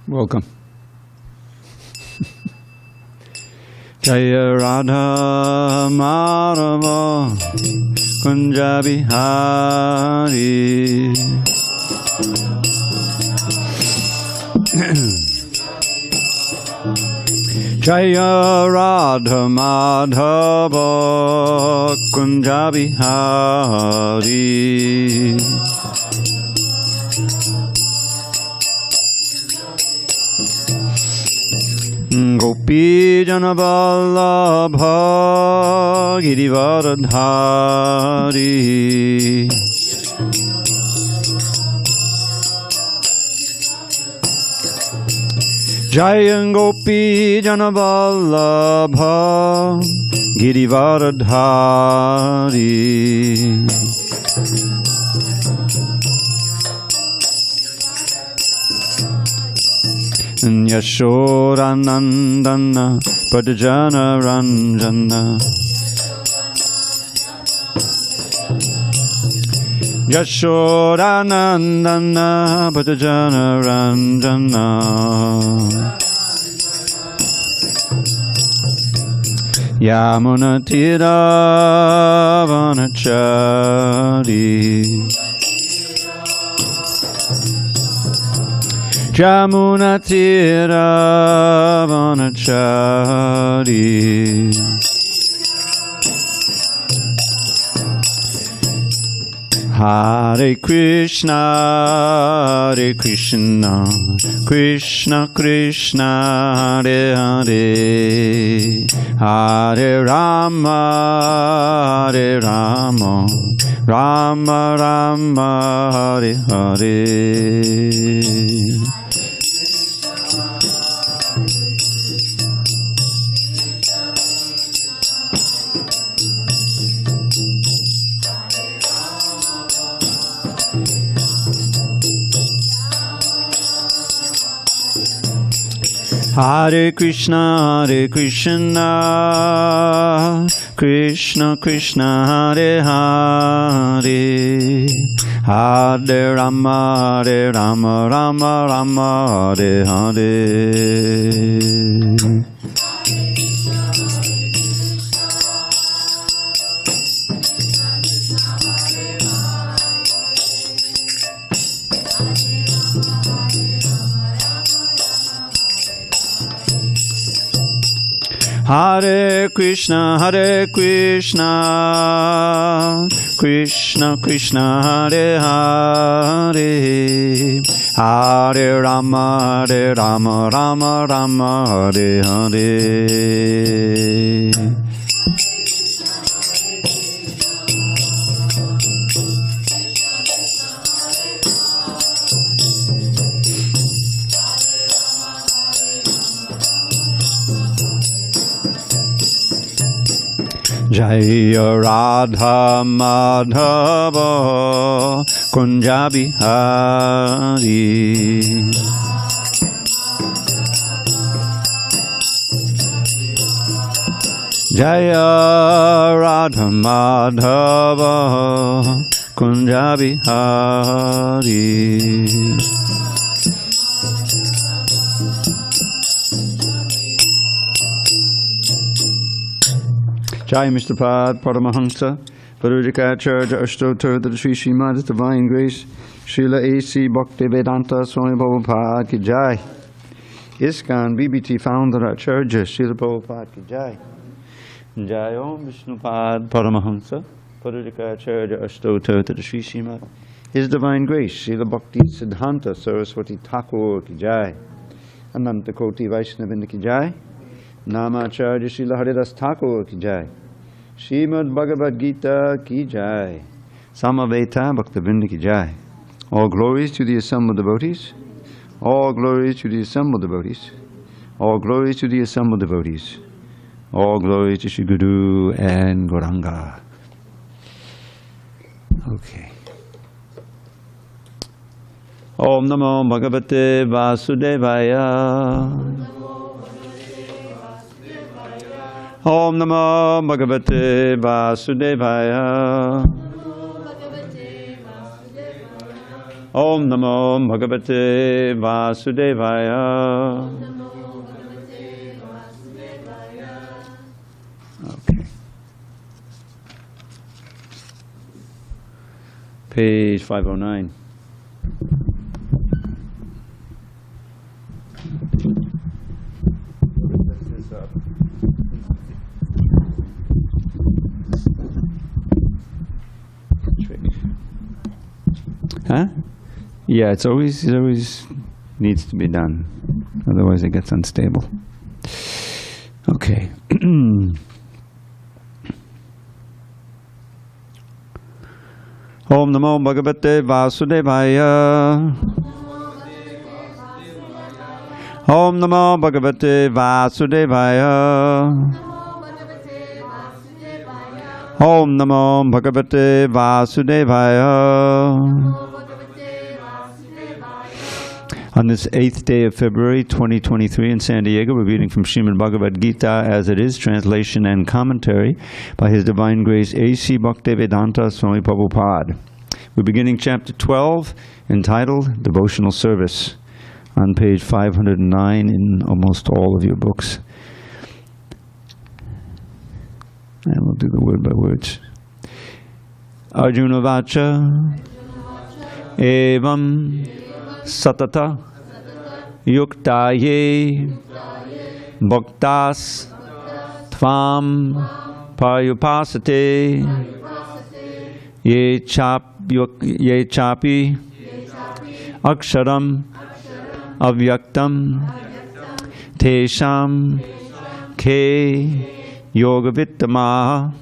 Welcome. Jaya Radha Madhava Kunja Bihari Jaya Radha Madhava Kunja Bihari Gopi Jana Vallabha Girivardhari Jaya Gopi Jana Vallabha Girivardhari Yashodanandana Padjana Ranjana Yashodanandana Padjana Ranjana Yamuna Tira Vanachari Jamuna Tira Vanachari Hare Krishna, Hare Krishna, Krishna Krishna, Hare Hare, Hare Rama, Hare Rama, Rama Rama, Hare Hare. Hare Krishna, Hare Krishna, Krishna Krishna, Hare Hare, Hare Rama, Hare Rama, Rama Rama, Hare Hare. Hare Krishna, Hare Krishna, Krishna Krishna, Hare Hare, Hare Rama, Hare Rama, Rama Rama, Hare Hare. Jaya Radha Madhava Kunja Bihari Jaya Radha Madhava Kunja Bihari Jai Mr. Pad, Paramahansa, Parudikacharya, Ashtotar, the Sri Srimad, Divine Grace, Srila A.C. Bhakti-Vedanta, Swami Prabhupada ki Jai. ISKCON, BBT founder Acharya, Srila Prabhupada ki Jai. Jai Om Vishnupad, Paramahansa, Parudikacharya, Ashtotar, the Sri Srimad, His Divine Grace, Srila Bhakti Siddhanta, Saraswati Thakur ki Jai. Ananta Koti Vaishnavinda ki Jai. Namacharya Srila Haridas Thakur ki Jai. Srimad Bhagavad Gita ki Jai. Samaveta Bhaktivinoda ki Jai. All glories to the assembled devotees. All glories to the assembled devotees. All glories to the assembled devotees. All glories to Shri Guru and Gauranga. Okay. Om Namo Bhagavate Vasudevaya. Om Namo Bhagavate Vasudevaya. Om Namo Bhagavate Vasudevaya. Okay. Page 509. Huh? Yeah, it always needs to be done. Otherwise it gets unstable. Okay. Om Namo Bhagavate Vasudevaya. Om Namo Bhagavate Vasudevaya. Om Namo Bhagavate Vasudevaya. On this 8th day of February 2023 in San Diego, we're reading from Srimad Bhagavad Gita as it is, translation and commentary by His Divine Grace A.C. Bhakti-Vedanta Swami Prabhupada. We're beginning chapter 12, entitled Devotional Service, on page 509 in almost all of your books. And we'll do the word by words. Arjuna Vacha Evam Satata Yuktaye Bhaktas Tvam Payupasate Ye Chapi Aksharam Avyaktam Tesham Ke Yoga Vittamaha.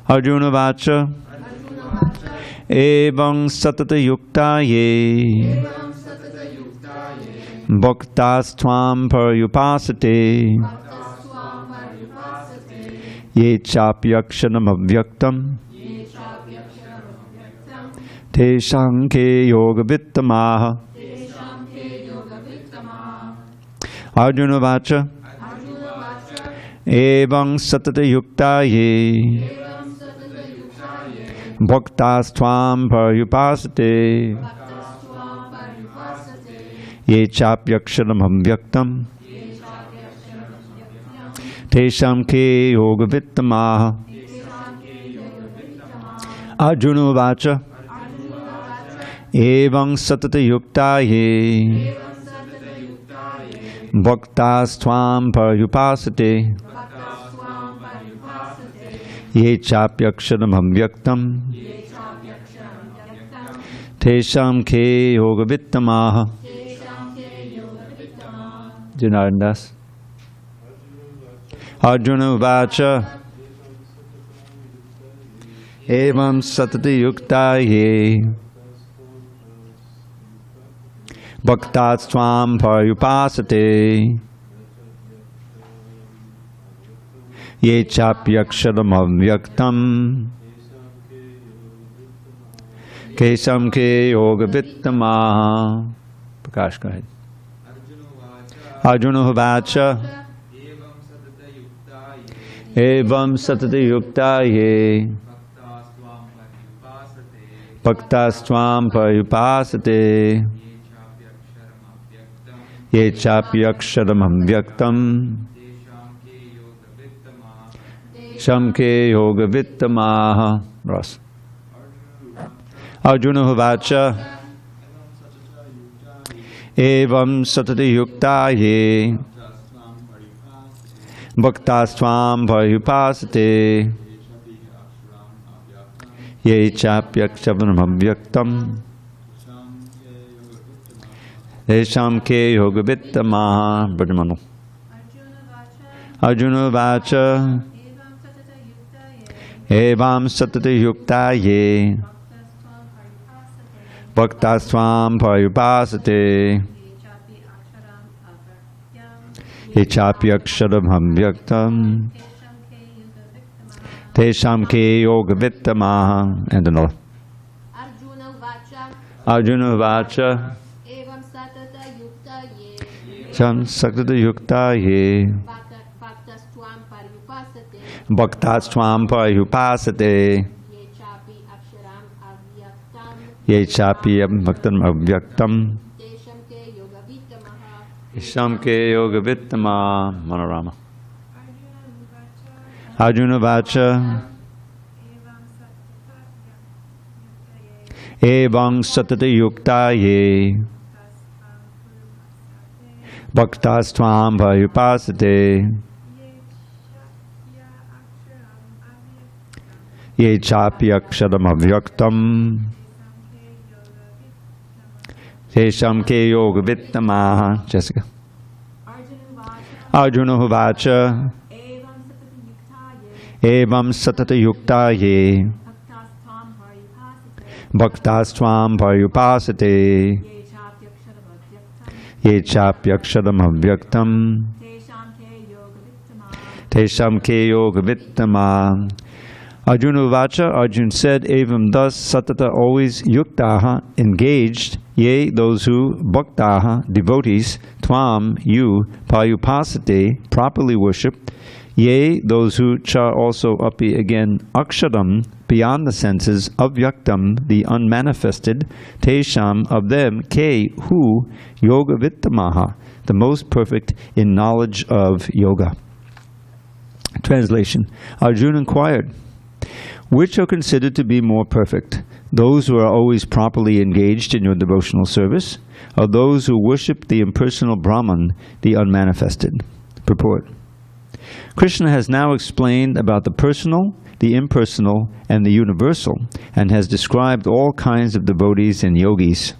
Arjuna Vacha Evam Satata Yuktaye Bhaktas Tvam Paryupasate Ye Chapyakshanam Avyaktam Tesham Ke Yoga Vittamaha. Arjuna Vacha Evam Satata Yuktaye Bhaktas Tvam Paryupasate Ye Chapyaksharam Avyaktam Tesham Ke Yoga Vittamaha. Arjuna Vacha Evam Satata Yuktaye Bhaktas Tvam Paryupasate Ye Chapyaksharam Avyaktam Tesham Ke Yoga Vittamaha. Janardhan Das. Arjuna Vacha Evam Satata Yuktaye Bhaktas Tvam Paryupasate Ye Chapyaksharam Avyaktam Kesam Ke Yoga Vittamaha. Prakash, go ahead. Arjuna Vacha Evam Satata Yuktaye Bhaktas Tvam Paryupasate Ye Chapyaksharam Avyaktam Shamke Yoga Vittamaha. Ross. Arjuna Vacha Evam Satata Yuktaye Bhaktas Tvam Paryupasate Ye Chapyaksharam Avyaktam Tesham Ke Yoga Vittamaha. Brajamanu. Arjuna Vacha Evam Satata Yuktaye Bhaktas Tvam Paryupasate Ye Chapyaksharam Avyaktam Tesham Ke Yoga Vittamaha. And another. Arjuna Vacha Evam Satata Yuktaye Bhaktas Tvam Paryupasate Ye chapiyam bhaktam avyaktam. Ishamke yoga vittama. Manorama. Arjuna vacha. Evam satata yukta ye. Bhaktastvam vayupasate. Ye chapyakshadam avyaktam. Tesham ke yoga vittama. Jessica. Arjuna Huvacha. Evam satata yukta ye. Bhaktastvam parayupasate. Ye chapyakshadam avyaktam. Tesham ke yoga vittama. Arjuna Vacha, Arjun said, Evam thus satata, always, yuktaha, engaged, ye, those who, bhaktaha, devotees, tvam, you, payupasate, properly worship, ye, those who, cha also api again, akshadam, beyond the senses, avyaktam, the unmanifested, tesham, of them, ke, who, yoga vittamaha, the most perfect in knowledge of yoga. Translation. Arjuna inquired, which are considered to be more perfect, those who are always properly engaged in your devotional service, or those who worship the impersonal Brahman, the unmanifested? Purport. Krishna has now explained about the personal, the impersonal, and the universal, and has described all kinds of devotees and yogis.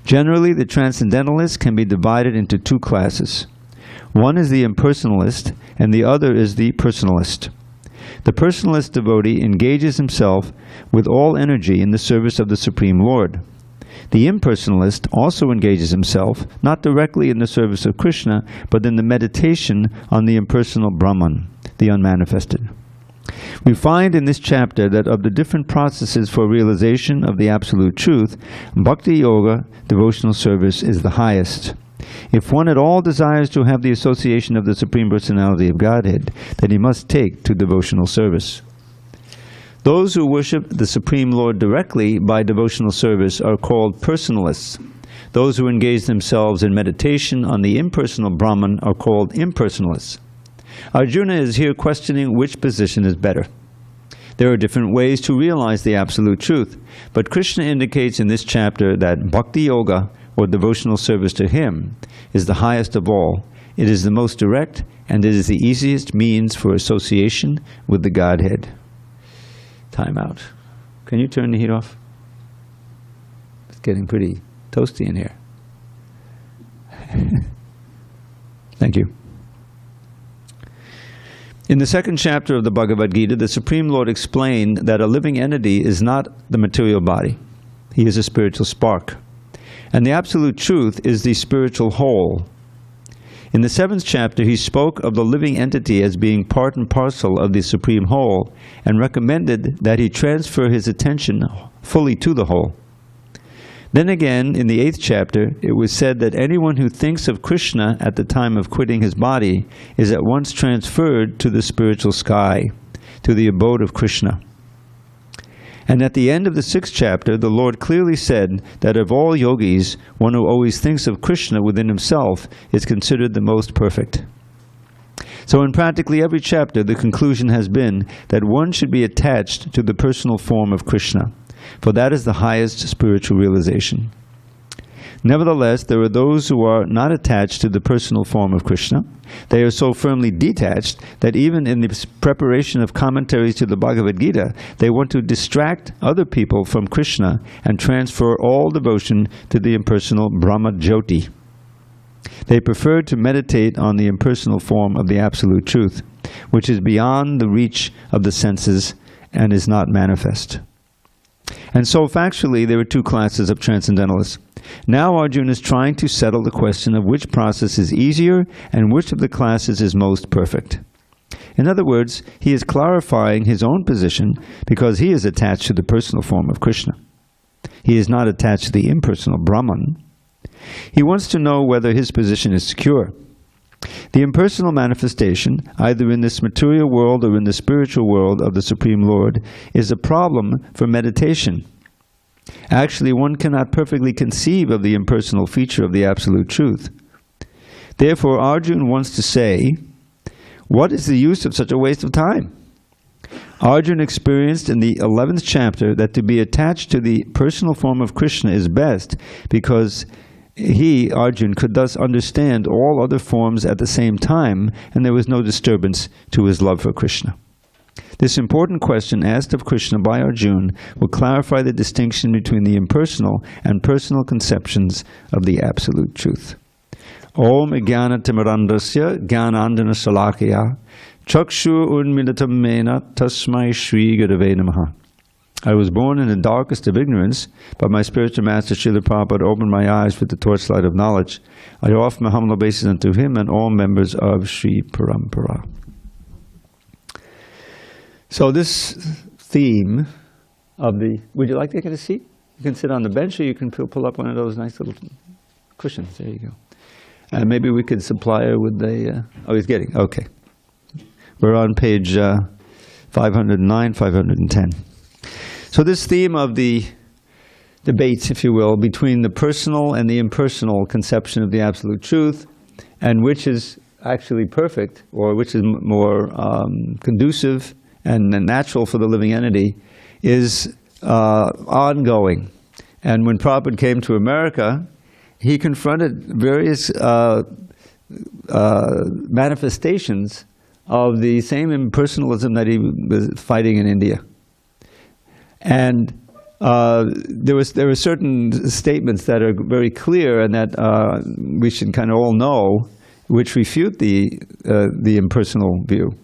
Generally, the transcendentalists can be divided into two classes. One is the impersonalist, and the other is the personalist. The personalist devotee engages himself with all energy in the service of the Supreme Lord. The impersonalist also engages himself, not directly in the service of Krishna, but in the meditation on the impersonal Brahman, the unmanifested. We find in this chapter that of the different processes for realization of the Absolute Truth, bhakti-yoga, devotional service, is the highest. If one at all desires to have the association of the Supreme Personality of Godhead, then he must take to devotional service. Those who worship the Supreme Lord directly by devotional service are called personalists. Those who engage themselves in meditation on the impersonal Brahman are called impersonalists. Arjuna is here questioning which position is better. There are different ways to realize the Absolute Truth, but Krishna indicates in this chapter that bhakti-yoga, or devotional service to him, is the highest of all. It is the most direct, and it is the easiest means for association with the Godhead. Time out. Can you turn the heat off? It's getting pretty toasty in here. Thank you. In the second chapter of the Bhagavad Gita, the Supreme Lord explained that a living entity is not the material body. He is a spiritual spark. And the Absolute Truth is the spiritual whole. In the seventh chapter, he spoke of the living entity as being part and parcel of the Supreme Whole, and recommended that he transfer his attention fully to the whole. Then again, in the eighth chapter, it was said that anyone who thinks of Krishna at the time of quitting his body is at once transferred to the spiritual sky, to the abode of Krishna. And at the end of the sixth chapter, the Lord clearly said that of all yogis, one who always thinks of Krishna within himself is considered the most perfect. So in practically every chapter, the conclusion has been that one should be attached to the personal form of Krishna, for that is the highest spiritual realization. Nevertheless, there are those who are not attached to the personal form of Krishna. They are so firmly detached that even in the preparation of commentaries to the Bhagavad Gita, they want to distract other people from Krishna and transfer all devotion to the impersonal Brahma Jyoti. They prefer to meditate on the impersonal form of the Absolute Truth, which is beyond the reach of the senses and is not manifest. And so factually, there are two classes of transcendentalists. Now Arjuna is trying to settle the question of which process is easier and which of the classes is most perfect. In other words, he is clarifying his own position because he is attached to the personal form of Krishna. He is not attached to the impersonal Brahman. He wants to know whether his position is secure. The impersonal manifestation, either in this material world or in the spiritual world of the Supreme Lord, is a problem for meditation. Actually, one cannot perfectly conceive of the impersonal feature of the Absolute Truth. Therefore, Arjuna wants to say, what is the use of such a waste of time? Arjuna experienced in the 11th chapter that to be attached to the personal form of Krishna is best because he, Arjuna, could thus understand all other forms at the same time, and there was no disturbance to his love for Krishna. This important question asked of Krishna by Arjuna will clarify the distinction between the impersonal and personal conceptions of the Absolute Truth. Om Jnana Timirandasya Jnanandana Salakaya Chakshu Unmilitam Mena Tasmai Shri Gurave Namaha. I was born in the darkest of ignorance, but my spiritual master Srila Prabhupada opened my eyes with the torchlight of knowledge. I offer my humble obeisance unto him and all members of Sri Parampara. So this theme of the... Would you like to get a seat? You can sit on the bench or you can pull up one of those nice little cushions. There you go. And maybe we could supply her with a... oh, he's getting... Okay. We're on page 509, 510. So this theme of the debates, if you will, between the personal and the impersonal conception of the Absolute Truth, and which is actually perfect, or which is more conducive and natural for the living entity, is ongoing. And when Prabhupada came to America, he confronted various manifestations of the same impersonalism that he was fighting in India. And there were certain statements that are very clear and that we should kind of all know, which refute the impersonal view.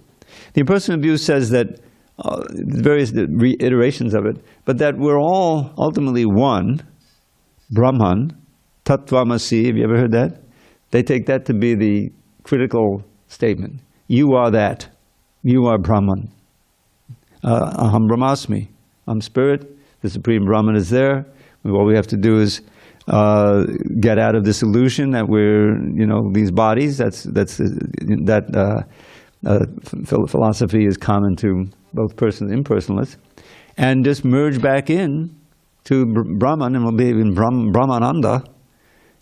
The impersonal view says that, various reiterations of it, but that we're all ultimately one, Brahman, Tattvamasi, have you ever heard that? They take that to be the critical statement. You are that. You are Brahman. Aham Brahmasmi. I'm spirit. The Supreme Brahman is there. All we have to do is get out of this illusion that we're, these bodies. Philosophy is common to both persons and impersonalists, and just merge back in to Brahman, and we'll be in Brahmananda,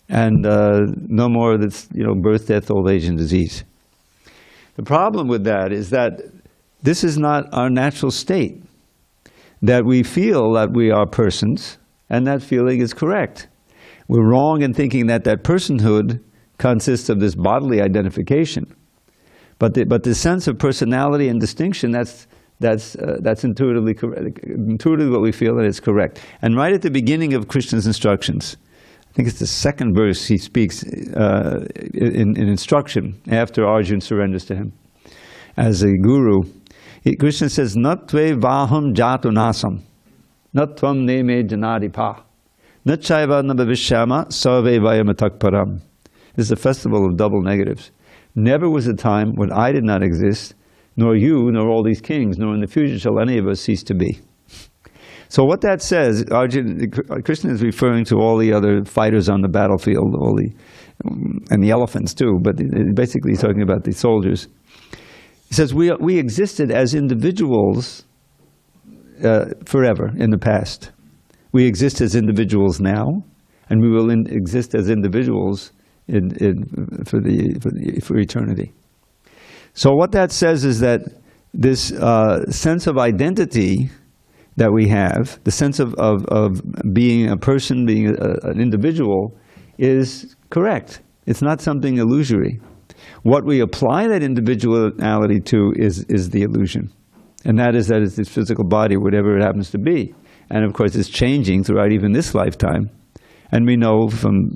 and no more of this, birth, death, old age, and disease. The problem with that is that this is not our natural state. That we feel that we are persons, and that feeling is correct. We're wrong in thinking that personhood consists of this bodily identification. But the sense of personality and distinction, that's intuitively correct. Intuitively what we feel, and it's correct. And right at the beginning of Krishna's instructions, I think it's the second verse he speaks in instruction after Arjuna surrenders to him as a guru. Krishna says, Natve vaham jatu nasam, natvam neme janadipa, natchaiva nabhavishyama sarve vayamatakparam. This is a festival of double negatives. Never was a time when I did not exist, nor you, nor all these kings, nor in the future shall any of us cease to be. So what that says, Krishna is referring to all the other fighters on the battlefield, and the elephants too, but basically he's talking about the soldiers. He says we existed as individuals forever in the past. We exist as individuals now, and we will exist as individuals for eternity. So what that says is that this sense of identity that we have, the sense of being a person, being an individual, is correct. It's not something illusory. What we apply that individuality to is the illusion. And that is it's this physical body, whatever it happens to be. And of course it's changing throughout even this lifetime. And we know from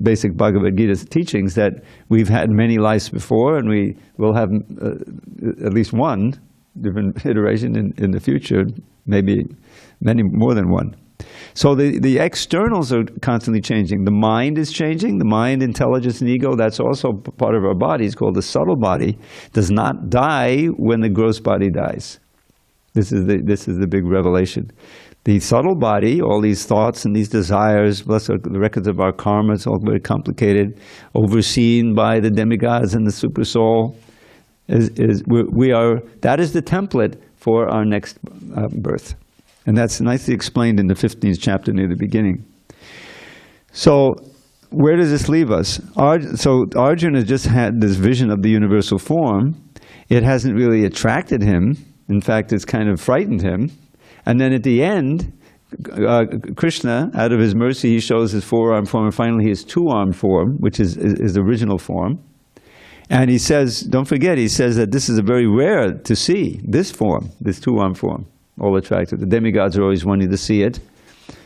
basic Bhagavad Gita teachings that we've had many lives before, and we will have at least one different iteration in the future, maybe many more than one. So the externals are constantly changing. The mind is changing. The mind, intelligence, and ego, that's also part of our body. It's called the subtle body. Does not die when the gross body dies. This is the big revelation. The subtle body, all these thoughts and these desires, plus the records of our karma, it's all very complicated, overseen by the demigods and the super soul. That is the template for our next birth. And that's nicely explained in the 15th chapter near the beginning. So, where does this leave us? So Arjuna just had this vision of the universal form. It hasn't really attracted him. In fact, it's kind of frightened him. And then at the end, Krishna, out of his mercy, he shows his four-armed form, and finally his two-armed form, which is his original form. And he says, don't forget, he says that this is a very rare to see, this form, this two-armed form, all attractive. The demigods are always wanting to see it.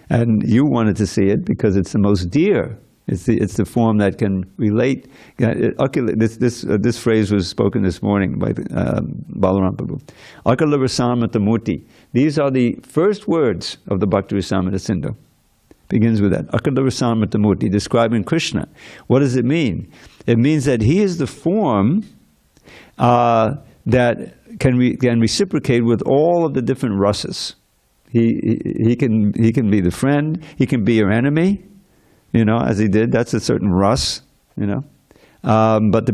And you wanted to see it because it's the most dear. It's the form that can relate. This phrase was spoken this morning by Balaram Prabhu. Akala Rasamrita Murti. These are the first words of the Bhakti Rasamrita Sindhu. Begins with that. Akala Rasamrita Murti, describing Krishna. What does it mean? It means that he is the form that can reciprocate with all of the different rasas. He can be the friend. He can be your enemy. As he did, that's a certain ras, but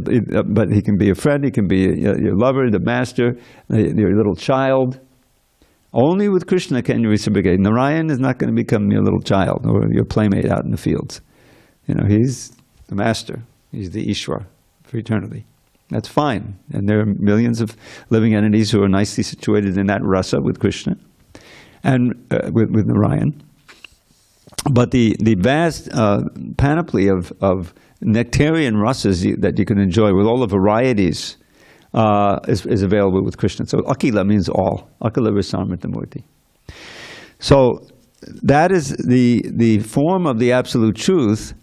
he can be a friend, he can be your lover, the master, your little child. Only with Krishna can you reciprocate. Narayan is not going to become your little child or your playmate out in the fields. He's the master. He's the Ishwar for eternity. That's fine. And there are millions of living entities who are nicely situated in that rasa with Krishna and with Narayan. But the vast panoply of nectarian rasas that you can enjoy with all the varieties is available with Krishna. So Akila means all. Akila Rasamrita Murti. So that is the form of the absolute truth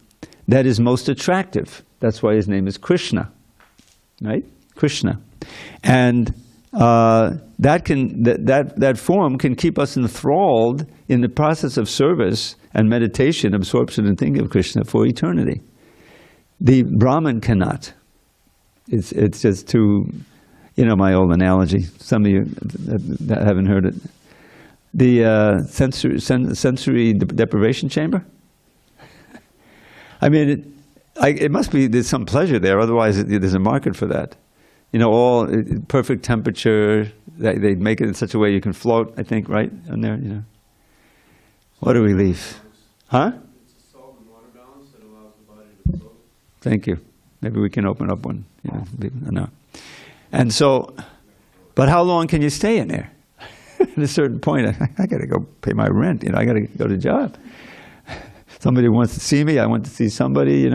that is most attractive. That's why his name is Krishna. Right? Krishna. And that form can keep us enthralled in the process of service and meditation, absorption and thinking of Krishna for eternity. The Brahman cannot. It's just too, my old analogy. Some of you that haven't heard it. The sensory deprivation chamber. I mean, it must be there's some pleasure there. Otherwise, there's a market for that. All perfect temperature. They make it in such a way you can float, I think, right? On there, What a relief. Huh? It's a salt and water balance that allows the body to float. Thank you. Maybe we can open up one. No. And so, but how long can you stay in there? At a certain point, I got to go pay my rent. I got to go to a job. Somebody wants to see me. I want to see somebody.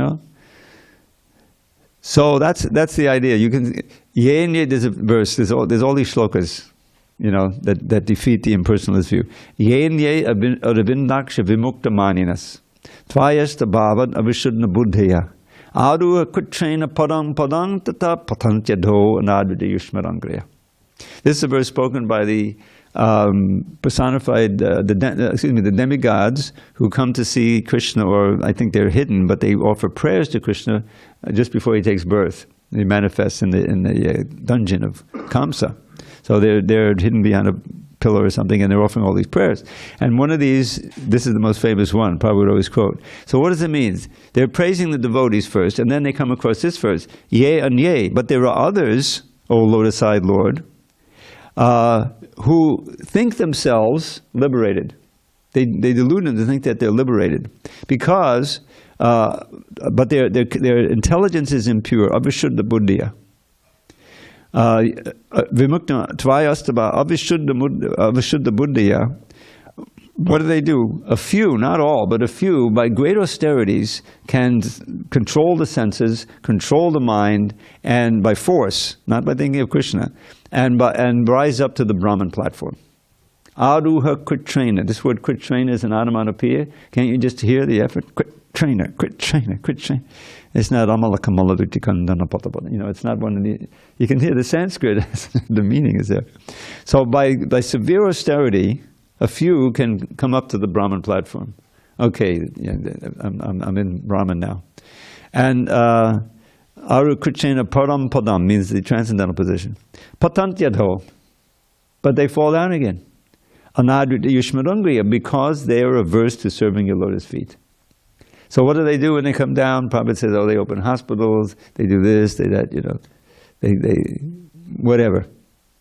So that's the idea. You can there's a verse. There's all these shlokas, that defeat the impersonalist view. Yenye aravindaksha vimukta maninas tvayasta bhavad avishuddha buddhaya adu kutrena padang padang tata patantyadho anadvida yushmarangriya. This is a verse spoken by the personified, the demigods who come to see Krishna, or I think they're hidden, but they offer prayers to Krishna just before he takes birth. He manifests in the dungeon of Kamsa. So they're hidden behind a pillar or something, and they're offering all these prayers. And one of these, this is the most famous one, Prabhupada would always quote. So what does it mean? They're praising the devotees first, and then they come across this verse, Ye and Ye. But there are others, O lotus-eyed Lord, who think themselves liberated. They delude them to think that they're liberated because, but their intelligence is impure. Avishuddha buddhiya. Vimukta tvayastava avishuddha buddhiya. What do? A few, not all, but a few, by great austerities, can control the senses, control the mind, and by force, not by thinking of Krishna, and rise up to the Brahman platform. Aruha kritrena. This word kritrena is an onomatopoeia. Can't you just hear the effort? Kritrena, kritrena, kritrena. It's not amalakamaladitikandana. It's not one of the. You can hear the Sanskrit. The meaning is there. So by severe austerity, a few can come up to the Brahman platform. Okay, I'm in Brahman now. And Aru Krichena Param Padam means the transcendental position. Patantyadho. But they fall down again. Anadrita Yushmarangriya, because they are averse to serving your lotus feet. So what do they do when they come down? Prabhupada says, they open hospitals, they do this, they that, they whatever.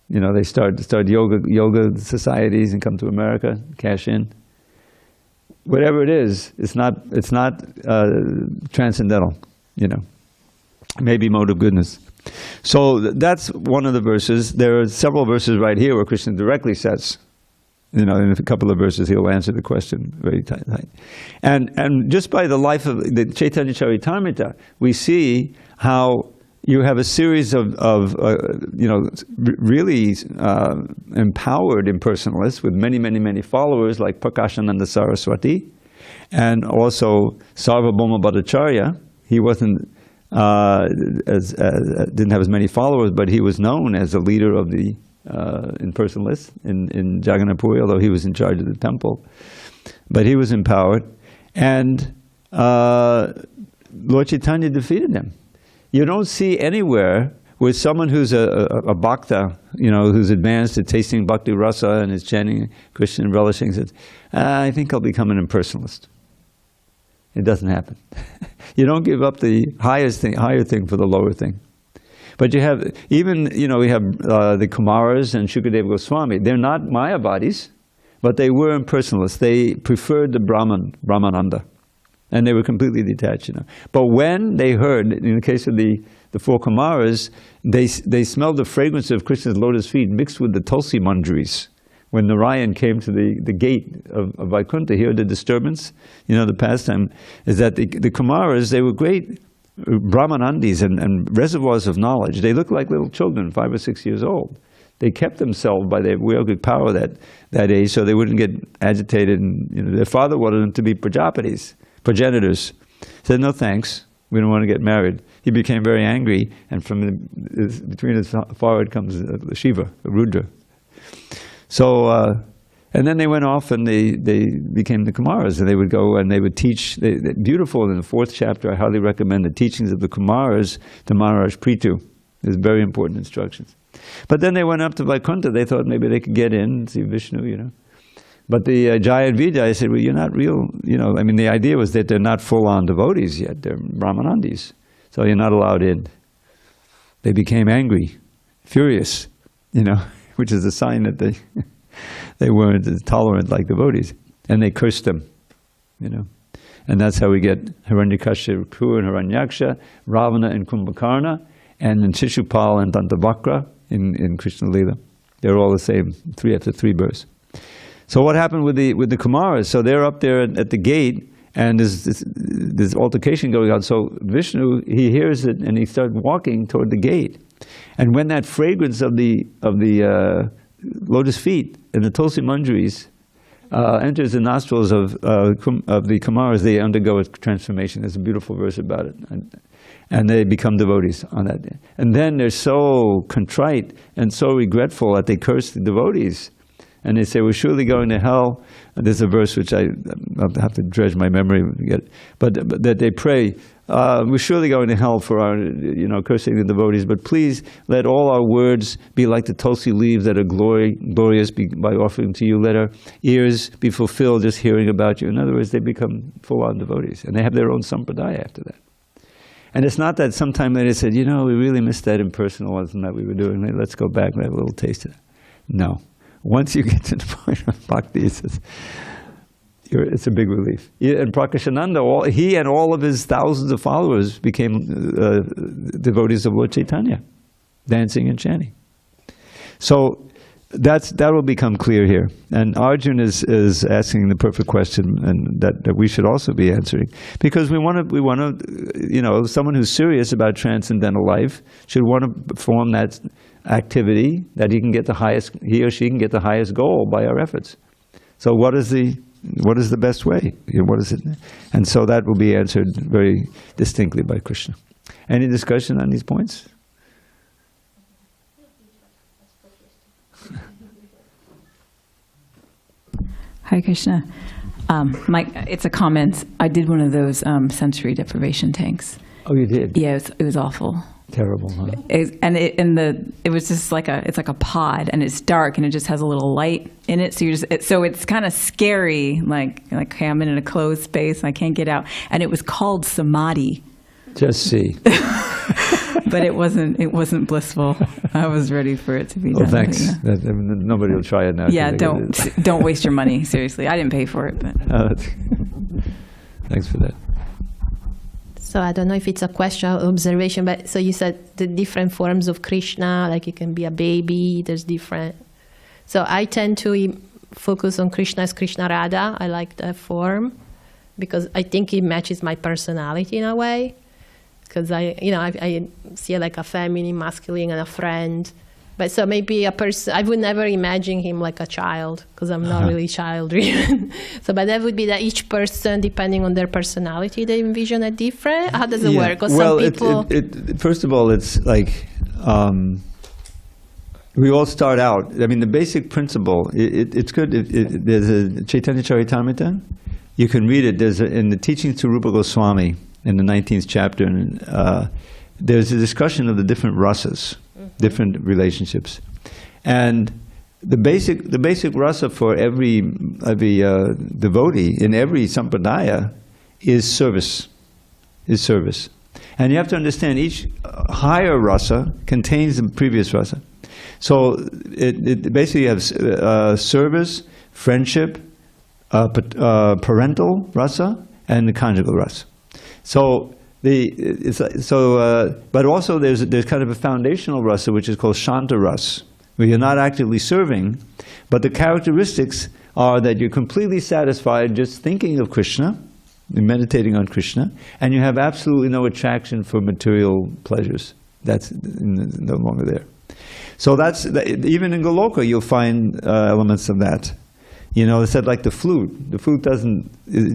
You know, they start yoga societies and come to America, cash in. Whatever it is, it's not transcendental. You know, maybe mode of goodness. So that's one of the verses. There are several verses right here where Krishna directly says, you know, in a couple of verses he'll answer the question very tight. And just by the life of the Chaitanya Charitamrita, we see how you have a series of you know, really empowered impersonalists with many followers like Prakashananda Saraswati, and also Sarvabhauma Bhattacharya. He wasn't didn't have as many followers, but he was known as a leader of the impersonalists in Jagannath Puri, although he was in charge of the temple. But he was empowered, and Lord Chaitanya defeated them. You don't see anywhere where someone who's a bhakta, you know, who's advanced at tasting bhakti rasa and is chanting Krishna and relishing, says, I think I'll become an impersonalist. It doesn't happen. You don't give up the higher thing for the lower thing. But you have, even, you know, we have the Kumaras and Shukadeva Goswami. They're not Mayavadis, but they were impersonalists. They preferred the Brahmananda. And they were completely detached, you know. But when they heard, in the case of the four Kumaras, they smelled the fragrance of Krishna's lotus feet mixed with the Tulsi manjaris. When Narayan came to the gate of Vaikuntha, he heard the disturbance. You know, the pastime is that the Kumaras, they were great Brahmanandis and reservoirs of knowledge. They looked like little children, 5 or 6 years old. They kept themselves by their yogic power that age, so they wouldn't get agitated. And, you know, their father wanted them to be progenitors. Said, no thanks, we don't want to get married. He became very angry, and between his forehead comes Shiva, Rudra. So, and then they went off and they became the Kumaras, and they would go and they would teach. Beautiful, in the 4th chapter, I highly recommend the teachings of the Kumaras to Maharaj Prithu. There's very important instructions. But then they went up to Vaikuntha. They thought maybe they could get in and see Vishnu, you know. But the Jaya and Vijaya said, well, you're not real, you know. I mean, the idea was that they're not full-on devotees yet. They're Brahmanandis. So you're not allowed in. They became angry, furious, you know, which is a sign that they weren't as tolerant like devotees. And they cursed them, you know. And that's how we get Hiranyakashipu and Hiranyaksha, Ravana and Kumbhakarna, and then Shishupal and Dantavakra in Krishna Lila. They're all the same, 3 after 3 births. So what happened with the Kumaras? So they're up there at the gate, and there's this altercation going on. So Vishnu, he hears it, and he starts walking toward the gate. And when that fragrance of the lotus feet and the Tulsi manjaris enters the nostrils of the Kumaras, they undergo a transformation. There's a beautiful verse about it. And they become devotees on that day. And then they're so contrite and so regretful that they curse the devotees. And they say, we're surely going to hell. And there's a verse which I'll have to dredge my memory to get it. But that they pray, we're surely going to hell for our, you know, cursing the devotees, but please let all our words be like the Tulsi leaves that are glorious by offering to you. Let our ears be fulfilled just hearing about you. In other words, they become full-on devotees. And they have their own sampradaya after that. And it's not that sometime they said, you know, we really missed that impersonalism that we were doing. Let's go back and have a little taste of that. No. Once you get to the point of bhakti, it's a big relief. And Prakashananda, he and all of his thousands of followers became devotees of Lord Chaitanya, dancing and chanting. So that will become clear here. And Arjun is asking the perfect question, and that we should also be answering, because we want to, you know, someone who's serious about transcendental life should want to perform that activity that he or she can get the highest goal by our efforts. So what is the best way? What is it? And so that will be answered very distinctly by Krishna. Any discussion on these points? Hare Krishna. It's a comment. I did one of those sensory deprivation tanks. Oh, you did? Yeah, it was awful. Terrible, huh? It was just like it's like a pod, and it's dark, and it just has a little light in it. So it's kind of scary. Like okay, I'm in a closed space, and I can't get out. And it was called samadhi. Just see. But it wasn't blissful. I was ready for it to be done. Oh, thanks. Yeah, Nobody will try it now. yeah, don't waste your money. Seriously, I didn't pay for it. But thanks for that. So I don't know if it's a question or observation, but so you said the different forms of Krishna, like it can be a baby, there's different. So I tend to focus on Krishna as Krishna Radha. I like that form because I think it matches my personality in a way. Because I see like a feminine, masculine, and a friend. But so maybe a person, I would never imagine him like a child because I'm not really child-driven. So, but that would be that each person, depending on their personality, they envision it different. How does it work? Because well, some people. First of all, it's like we all start out. I mean, the basic principle. It's good. There's a Chaitanya Charitamrita. You can read it. There's in the teachings to Rupa Goswami in the 19th chapter, and there's a discussion of the different rasas. Different relationships, and the basic rasa for every devotee in every sampradaya is service, and you have to understand each higher rasa contains the previous rasa. So it basically has service, friendship, parental rasa, and the conjugal rasa. So. But also there's kind of a foundational rasa which is called Shanta Ras, where you're not actively serving, but the characteristics are that you're completely satisfied just thinking of Krishna, meditating on Krishna, and you have absolutely no attraction for material pleasures. That's no longer there. So that's even in Goloka you'll find elements of that. It's said like the flute. The flute is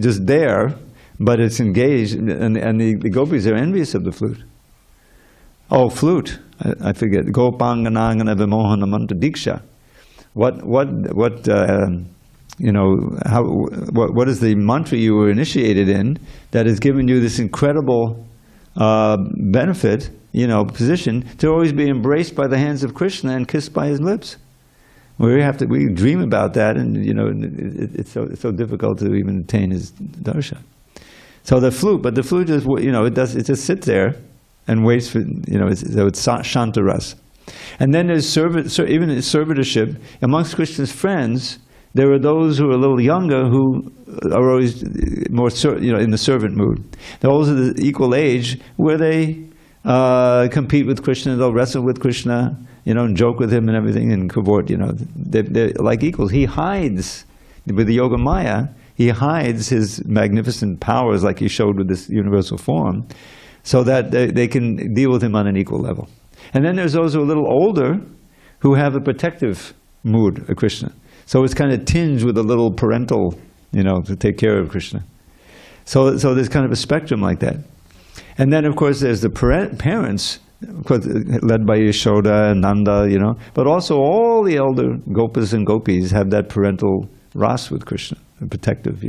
just there. But it's engaged, and the gopis are envious of the flute. Oh, flute! I forget. Gopanganangana vimohana manta diksha. What is the mantra you were initiated in that has given you this incredible benefit, position to always be embraced by the hands of Krishna and kissed by his lips? We dream about that, and it's so difficult to even attain his darshan. So the flute is, it just sits there and waits for, it's Shanta Ras. And then there's even in servitorship, amongst Krishna's friends, there are those who are a little younger who are always more, in the servant mood. Those are the equal age where they compete with Krishna, they'll wrestle with Krishna, and joke with him and everything, and cavort, they're like equals. He hides, with the Yoga Maya, he hides his magnificent powers like he showed with this universal form, so that they can deal with him on an equal level. And then there's those who are a little older who have a protective mood of Krishna. So it's kind of tinged with a little parental, to take care of Krishna. So there's kind of a spectrum like that. And then of course there's the parents, of course, led by Yashoda and Nanda, but also all the elder gopas and gopis have that parental ras with Krishna. Protective,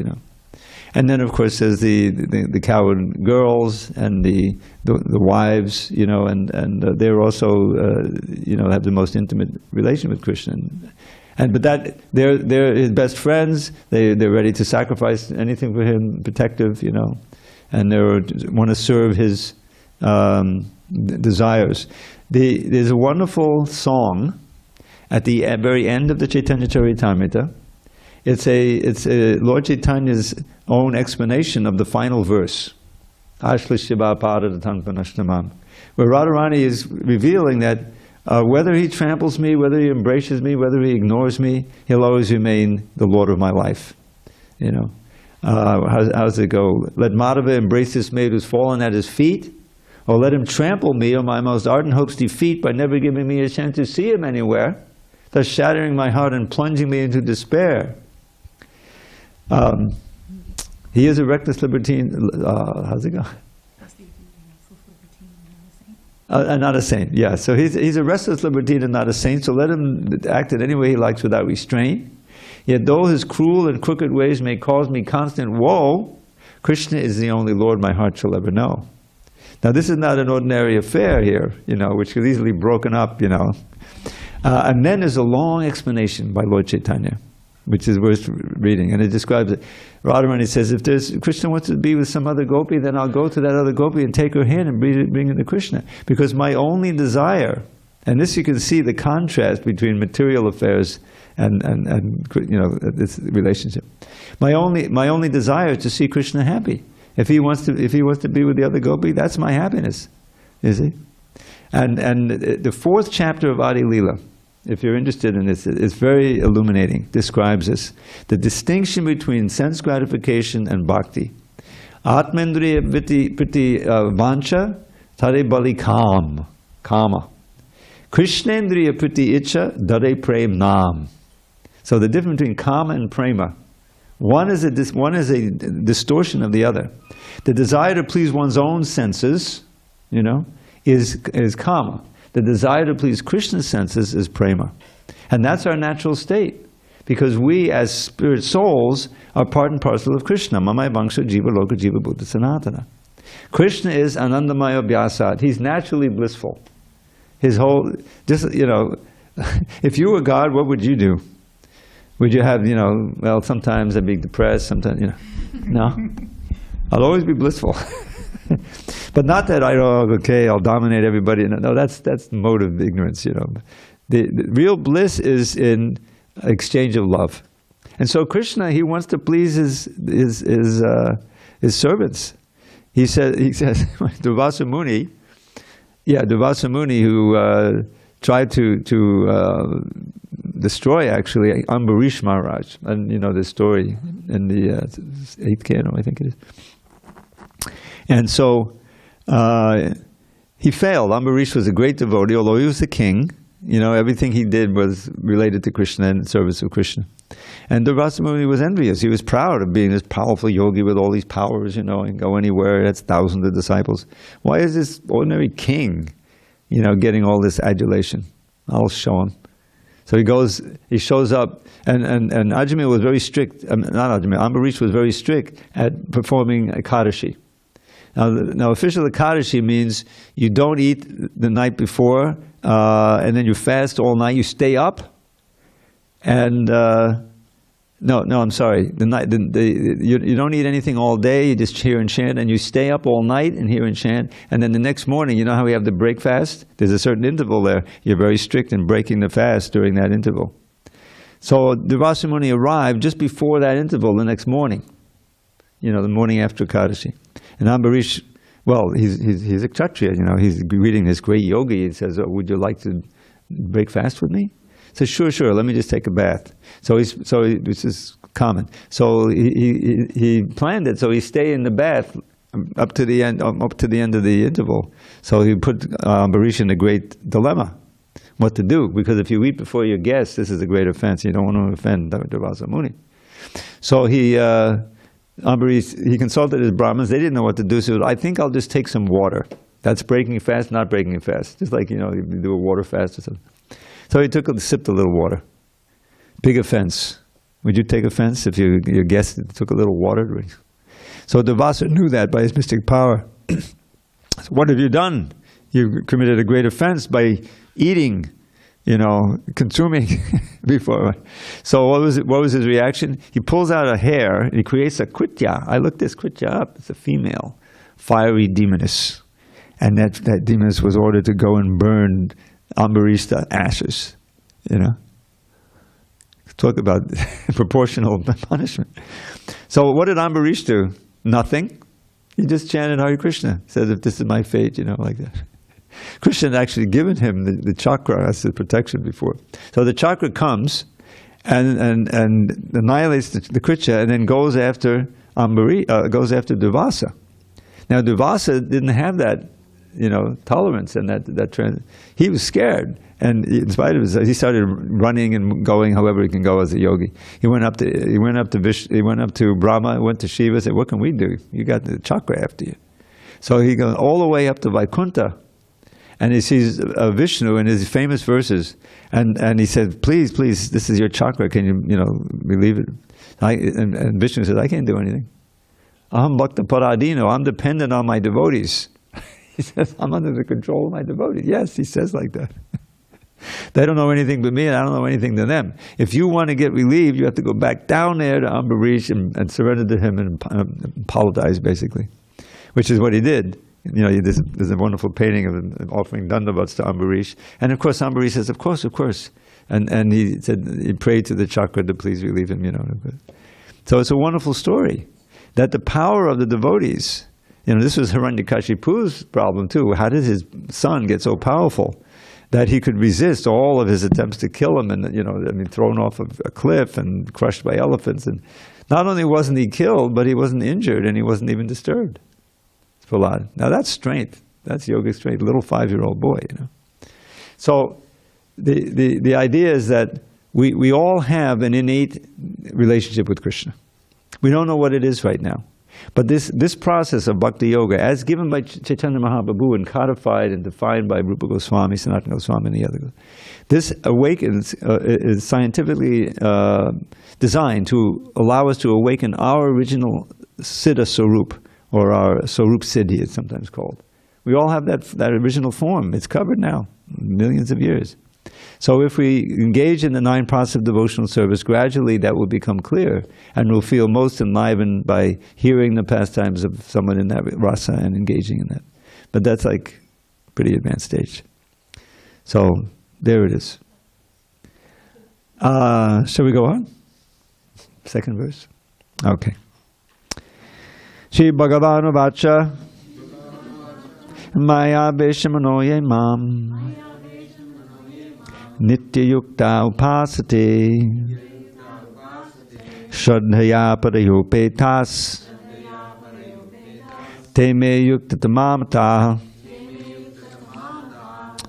and then of course there's the cowherd girls and the wives, and they're also have the most intimate relation with Krishna, but that they're his best friends. They're ready to sacrifice anything for him, protective, and they want to serve his desires. There's a wonderful song at the very end of the Chaitanya Charitamrita. It's Lord Chaitanya's own explanation of the final verse, where Radharani is revealing that whether he tramples me, whether he embraces me, whether he ignores me, he'll always remain the Lord of my life. How's it go? Let Madhava embrace this maid who's fallen at his feet, or let him trample me on my most ardent hopes' defeat by never giving me a chance to see him anywhere, thus shattering my heart and plunging me into despair. He is a reckless libertine. How's it go? Not a saint. Yeah. So he's a restless libertine and not a saint. So let him act in any way he likes without restraint. Yet though his cruel and crooked ways may cause me constant woe, Krishna is the only Lord my heart shall ever know. Now this is not an ordinary affair here, which is easily broken up, And then there's a long explanation by Lord Chaitanya. which is worth reading. And it describes it. Radharani says, if Krishna wants to be with some other gopi, then I'll go to that other gopi and take her hand and bring her to Krishna. Because my only desire, and this you can see the contrast between material affairs and this relationship. My only desire is to see Krishna happy. If he wants to be with the other gopi, that's my happiness. You see? And the fourth chapter of Adi Leela, if you're interested in this, it's very illuminating, describes this. The distinction between sense gratification and bhakti. Atmendriya priti vancha tare bali kama. Krishnendriya priti icha dare prem nam. So the difference between kama and prema, one is a distortion of the other. The desire to please one's own senses, is kama. The desire to please Krishna's senses is prema. And that's our natural state. Because we, as spirit souls, are part and parcel of Krishna. Mamaya vangsha jiva loka jiva buddha sanatana. Krishna is anandamaya vyasat. He's naturally blissful. His whole, if you were God, what would you do? Would you have, well, sometimes I'd be depressed, sometimes, no. I'll always be blissful. But not that I'll dominate everybody. No, that's the mode of ignorance, The real bliss is in exchange of love. And so Krishna, he wants to please his servants. He says Durvasa Muni, who tried to destroy actually Ambarish Maharaj, and the story in the 8th canto, I think it is. And so he failed. Ambarish was a great devotee, although he was the king. Everything he did was related to Krishna and service of Krishna. And Durvasa Muni was envious. He was proud of being this powerful yogi with all these powers, and go anywhere. That's thousands of disciples. Why is this ordinary king, getting all this adulation? I'll show him. So he shows up, and Ajamil was very strict, not Ajamil, Ambarish was very strict at performing Ekadashi. Now official Ekadashi means you don't eat the night before, and then you fast all night, you stay up, and, I'm sorry, you don't eat anything all day, you just hear and chant, and you stay up all night and hear and chant, and then the next morning, you know how we have the break fast? There's a certain interval there. You're very strict in breaking the fast during that interval. So Durvasa Muni arrived just before that interval the next morning, the morning after Ekadashi. And Ambarish, well, he's a Kshatriya, he's greeting this great yogi. He says, would you like to break fast with me? He says, sure, let me just take a bath. This is common. So he planned it, so he stayed in the bath up to the end of the interval. So he put Ambarish in a great dilemma, what to do, because if you eat before your guests, this is a great offense. You don't want to offend Durvasa Muni. So Ambarish, he consulted his Brahmins. They didn't know what to do, so I think I'll just take some water. That's breaking fast, not breaking fast. Just like, you do a water fast or something. So he sipped a little water. Big offense. Would you take offense if your guest took a little water? So Durvasa knew that by his mystic power. So what have you done? You committed a great offense by eating, consuming before. So what was his reaction? He pulls out a hair and he creates a kritya. I looked this kritya up. It's a female, fiery demoness. And that demoness was ordered to go and burn Ambarish to ashes. Talk about proportional punishment. So what did Ambarish do? Nothing. He just chanted Hare Krishna. Says, if this is my fate, like that. Krishna had actually given him the chakra as his protection before. So the chakra comes and annihilates the kritya and then goes after Durvasa. Now Durvasa didn't have that, tolerance and that trend. He was scared, and in spite of himself, he started running and going however he can go as a yogi. He went up to Brahma, went to Shiva, said, "What can we do? You got the chakra after you." So he goes all the way up to Vaikuntha. And he sees Vishnu in his famous verses, and he said, "Please, this is your chakra. Can you, relieve it?" And Vishnu says, "I can't do anything. Aham bhakta paradino. I'm dependent on my devotees." He says, "I'm under the control of my devotees." Yes, he says like that. They don't know anything but me, and I don't know anything to them. If you want to get relieved, you have to go back down there to Ambarish and surrender to him and apologize, basically, which is what he did. You know, there's a wonderful painting of an offering dandavats to Ambarish, and of course Ambarish says, of course, and he said he prayed to the chakra to please relieve him. You know, so it's a wonderful story that the power of the devotees. You know, this was Hiranyakashipu's problem too. How did his son get so powerful that he could resist all of his attempts to kill him, and thrown off of a cliff and crushed by elephants? And not only wasn't he killed, but he wasn't injured, and he wasn't even disturbed. It's Prahlad. Now that's strength. That's yogic strength. Little 5-year-old boy, you know. So the idea is that we all have an innate relationship with Krishna. We don't know what it is right now. But this process of bhakti-yoga, as given by Chaitanya Mahaprabhu and codified and defined by Rupa Goswami, Sanatana Goswami, and the other, this awakens, is scientifically designed to allow us to awaken our original Siddha Swarup, or our Swarup Siddhi, it's sometimes called. We all have that original form. It's covered now, millions of years. So if we engage in the 9 process of devotional service, gradually that will become clear, and we'll feel most enlivened by hearing the pastimes of someone in that rasa and engaging in that. But that's like pretty advanced stage. So there it is. Shall we go on? Second verse? Okay. Shri Bhagavanu Vacha Maya Beshamanoye Mam Nitya-yukta upasate Shraddhaya parayopetas Teme yukta tamamata.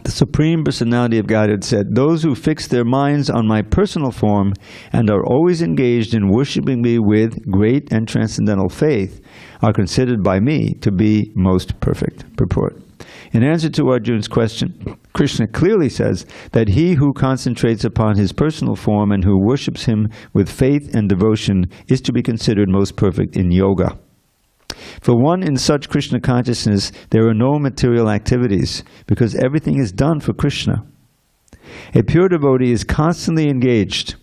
The Supreme Personality of Godhead said, "Those who fix their minds on my personal form and are always engaged in worshiping me with great and transcendental faith are considered by me to be most perfect." Purport. In answer to Arjuna's question, Krishna clearly says that he who concentrates upon his personal form and who worships him with faith and devotion is to be considered most perfect in yoga. For one in such Krishna consciousness, there are no material activities, because everything is done for Krishna. A pure devotee is constantly engaged.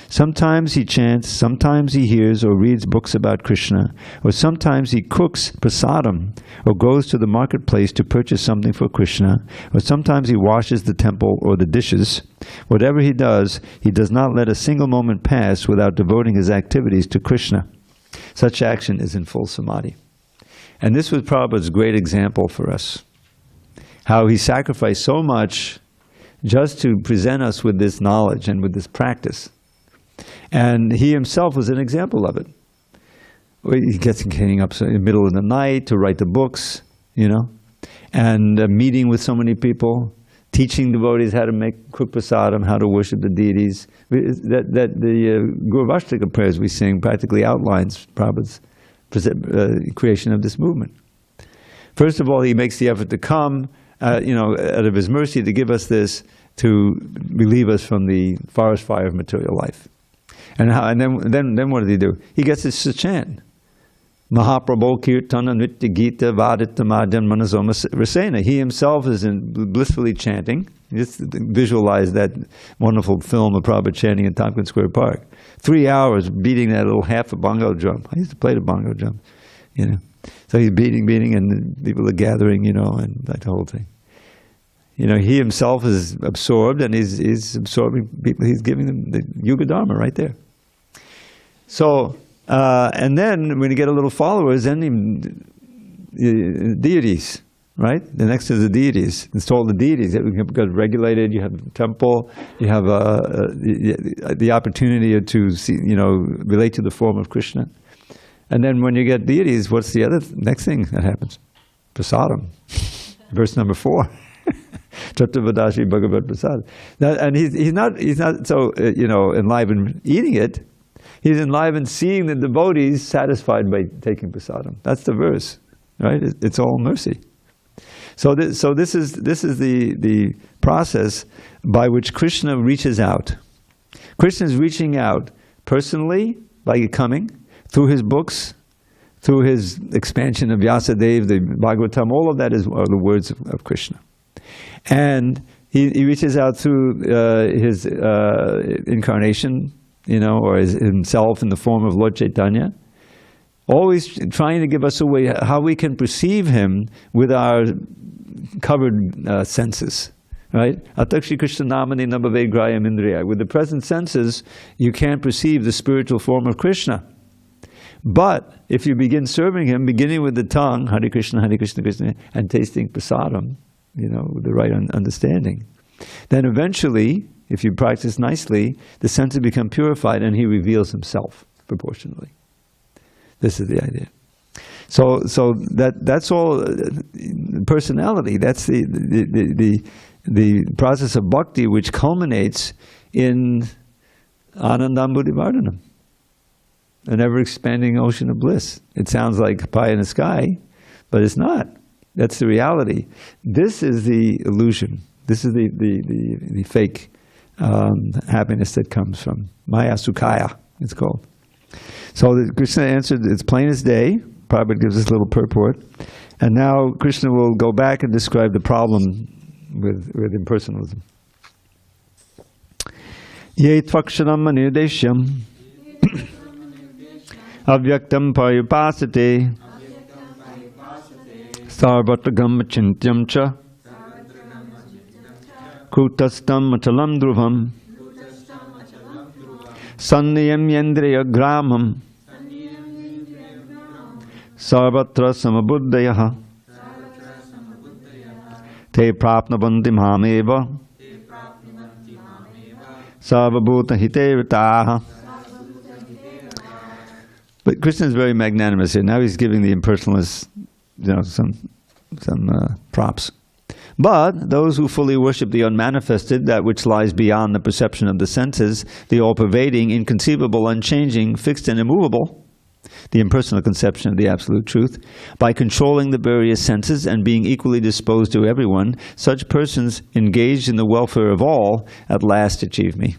Sometimes he chants, sometimes he hears or reads books about Krishna, or sometimes he cooks prasadam, or goes to the marketplace to purchase something for Krishna, or sometimes he washes the temple or the dishes. Whatever he does not let a single moment pass without devoting his activities to Krishna. Such action is in full samadhi. And this was Prabhupada's great example for us. How he sacrificed so much just to present us with this knowledge and with this practice. And he himself was an example of it. He gets getting up in the middle of the night to write the books, you know, and meeting with so many people, teaching devotees how to cook prasadam, how to worship the deities. The Gurvashtrika prayers we sing practically outlines Prabhupada's creation of this movement. First of all, he makes the effort to come, out of his mercy to give us this, to relieve us from the forest fire of material life. And then what did he do? He gets us to chant. Mahaprabhu Kirtana Nitya Gita Vadita Madhyan Manasoma Rasena. He himself is blissfully chanting. Just visualize that wonderful film of Prabhupada chanting in Tompkins Square Park. 3 hours beating that little half a bongo drum. I used to play the bongo drum, So he's beating, and people are gathering, and like the whole thing. He himself is absorbed, and he's absorbing people. He's giving them the Yuga Dharma right there. So, and then when you get a little followers, then deities, right? The next is the deities. It's all the deities. You've got regulated. You have the temple. You have the opportunity to see, relate to the form of Krishna. And then when you get deities, what's the next thing that happens? Prasadam, verse number 4. Chattavadashi Bhagavad Prasad. And he's not so enlivened eating it. He's enlivened seeing the devotees satisfied by taking prasadam. That's the verse, right? It's all mercy. So this is the process by which Krishna reaches out. Krishna is reaching out personally by coming through his books, through his expansion of Vyasadeva, the Bhagavatam. All of that are the words of Krishna. And he reaches out through his incarnation, or himself in the form of Lord Chaitanya, always trying to give us a way how we can perceive him with our covered senses. Right? Atakshi Krishna namani nabhave grayam indriya. With the present senses, you can't perceive the spiritual form of Krishna. But if you begin serving him, beginning with the tongue, Hare Krishna, Krishna, and tasting prasadam, with the right understanding, then eventually, if you practice nicely, the senses become purified and he reveals himself proportionally. This is the idea. So that's all personality. That's the process of bhakti, which culminates in Anandam Buddhivardhanam, an ever-expanding ocean of bliss. It sounds like pie in the sky, but it's not. That's the reality. This is the illusion. This is the fake happiness that comes from Maya Sukhaya, it's called. So Krishna answered, it's plain as day. Prabhupada gives this little purport. And now Krishna will go back and describe the problem with impersonalism. Ye tvakshanam anirdeshyam avyaktam paripasate sarvatra gammachintyam cha kutastam achalam dhruvam sanniyam yendriya gramam sarvatra samabuddhayaha te prapnavanti mameva sarvabhuta hitevataha. But Krishna is very magnanimous here. Now he's giving the impersonalists, some props. But those who fully worship the unmanifested, that which lies beyond the perception of the senses, the all-pervading, inconceivable, unchanging, fixed and immovable, the impersonal conception of the absolute truth, by controlling the various senses and being equally disposed to everyone, such persons engaged in the welfare of all at last achieve me.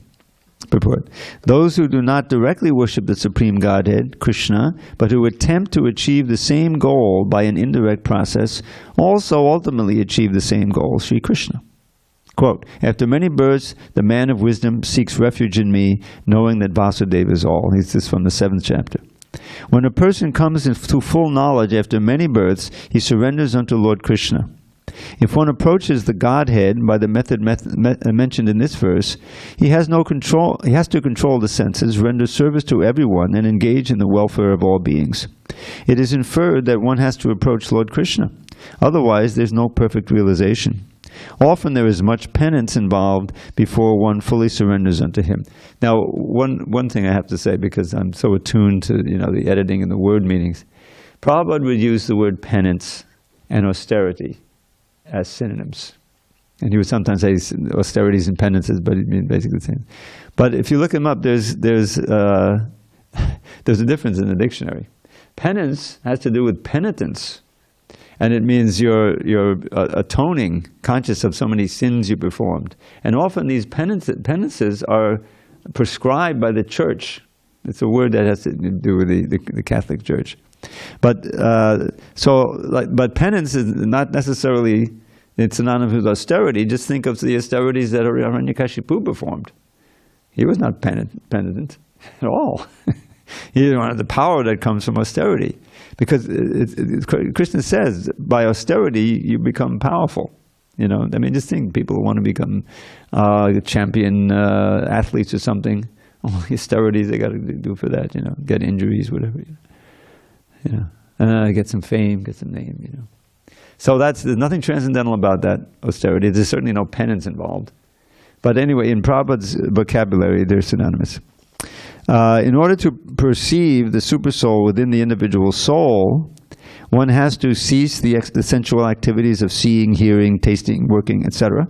Purport. Those who do not directly worship the Supreme Godhead, Krishna, but who attempt to achieve the same goal by an indirect process, also ultimately achieve the same goal, Sri Krishna. Quote, after many births, the man of wisdom seeks refuge in me, knowing that Vasudeva is all. This is from the 7th chapter. When a person comes to full knowledge after many births, he surrenders unto Lord Krishna. If one approaches the Godhead by the method mentioned in this verse, he has no control. He has to control the senses, render service to everyone, and engage in the welfare of all beings. It is inferred that one has to approach Lord Krishna. Otherwise, there's no perfect realization. Often there is much penance involved before one fully surrenders unto him. Now, one thing I have to say, because I'm so attuned to the editing and the word meanings, Prabhupada would use the word penance and austerity as synonyms. And he would sometimes say austerities and penances, but it means basically the same. But if you look them up, there's a difference in the dictionary. Penance has to do with penitence. And it means you're atoning, conscious of so many sins you performed. And often these penances are prescribed by the church. It's a word that has to do with the Catholic Church. But but penance is not necessarily synonymous with austerity. Just think of the austerities that Hiranyakashipu performed. He was not penitent at all. He didn't want the power that comes from austerity. Because Krishna says, by austerity, you become powerful. Just think, people who want to become champion athletes or something, all the austerities they got to do for that, get injuries, whatever. Get some fame, get some name, So there's nothing transcendental about that austerity. There's certainly no penance involved. But anyway, in Prabhupada's vocabulary, they're synonymous. In order to perceive the supersoul within the individual soul, one has to cease the sensual activities of seeing, hearing, tasting, working, etc.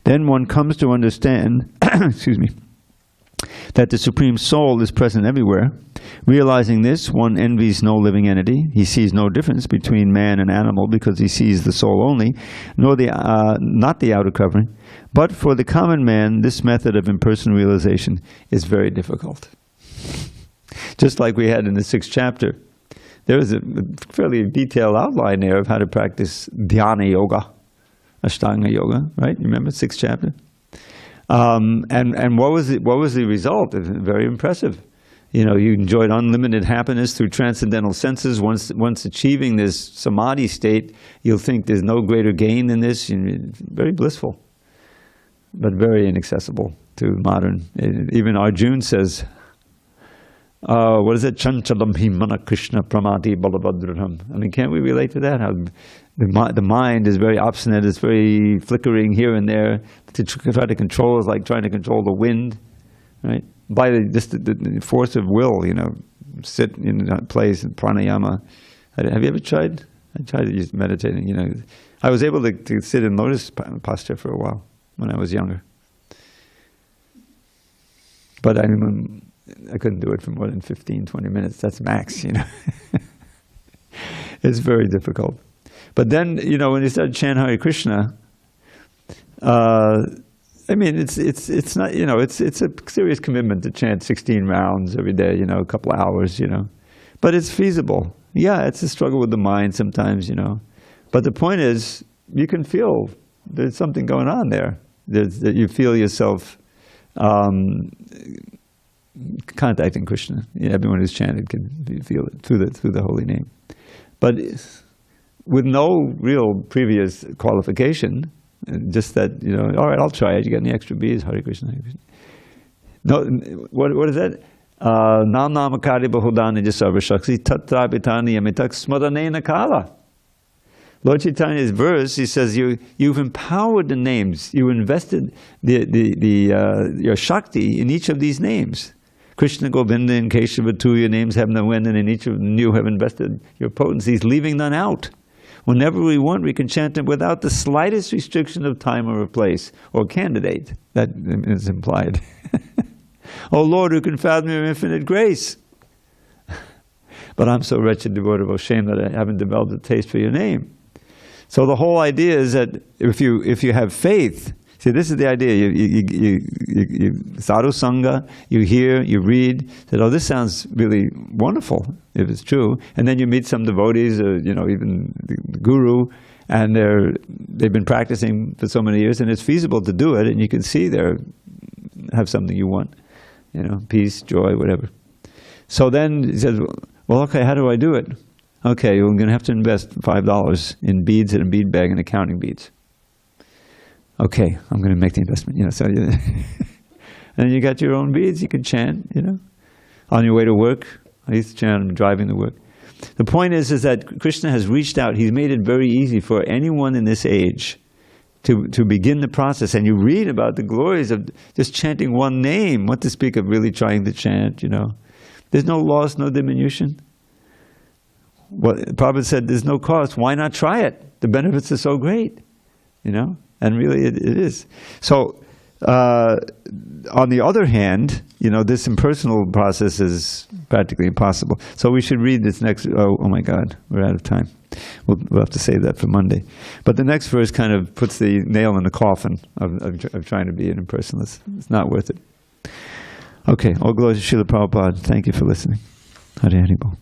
Then one comes to understand, excuse me, that the Supreme Soul is present everywhere. Realizing this, one envies no living entity. He sees no difference between man and animal because he sees the soul only, nor not the outer covering. But for the common man, this method of impersonal realization is very difficult. Just like we had in the 6th chapter, there was a fairly detailed outline there of how to practice dhyana yoga. Ashtanga Yoga, right? You remember 6th chapter? And what was the result? It was very impressive. You know, you enjoyed unlimited happiness through transcendental senses. Once achieving this samadhi state, you'll think there's no greater gain than this. It's very blissful, but very inaccessible to modern. Even Arjuna says, what is it? Chanchalam hi mana Krishna pramati balabhadram. I mean, can't we relate to that? How the mind is very obstinate, it's very flickering here and there. To try to control is like trying to control the wind, right? By the force of will, you know, sit in that place in pranayama. Have you ever tried? I tried to use meditating, you know. I was able to sit in lotus posture for a while when I was younger. But I couldn't do it for more than 15, 20 minutes. That's max, you know. It's very difficult. But then, you know, when you start chanting Hare Krishna, I mean, it's not, you know, it's a serious commitment to chant 16 rounds every day, you know, a couple of hours, you know. But it's feasible. Yeah, it's a struggle with the mind sometimes, you know. But the point is, you can feel there's something going on there. That you feel yourself contacting Krishna. Yeah, everyone who's chanted can feel it through the holy name. But with no real previous qualification, just that, you know, all right, I'll try it. You got any extra beads? Hare Krishna, Hare Krishna. No, what is that? Nam namakari bahudani jasarva shakti tatrabitani yamitak smaranena kala. Lord Chaitanya's verse, he says, you've empowered the names. You invested your Shakti in each of these names. Krishna, Govinda, and Keshava, 2 of your names have no end, and in each of them you have invested your potencies, leaving none out. Whenever we want, we can chant them without the slightest restriction of time or of place, or candidate. That is implied. Oh Lord, who can fathom your infinite grace? But I'm so wretched, devoted, of shame that I haven't developed a taste for your name. So the whole idea is that if you have faith, see, this is the idea. You sadhu sangha, you hear, you read, that, oh, this sounds really wonderful if it's true, and then you meet some devotees, you know, even the guru, and they've been practicing for so many years, and it's feasible to do it, and you can see they have something you want, you know, peace, joy, whatever. So then he says, well, okay, how do I do it? Okay, well, I'm going to have to invest $5 in beads and a bead bag and accounting beads. Okay, I'm going to make the investment. You know, so and you got your own beads. You can chant. You know, on your way to work. I used to chant driving to work. The point is that Krishna has reached out. He's made it very easy for anyone in this age to begin the process. And you read about the glories of just chanting one name. What to speak of really trying to chant? You know, there's no loss, no diminution. What Prabhupada said, there's no cost. Why not try it? The benefits are so great, you know, and really it is. So, on the other hand, you know, this impersonal process is practically impossible. So we should read this next. Oh my God, we're out of time. We'll have to save that for Monday. But the next verse kind of puts the nail in the coffin of trying to be an impersonalist. It's not worth it. Okay, all glory to Srila Prabhupada. Thank you for listening. Hare Hare Bol.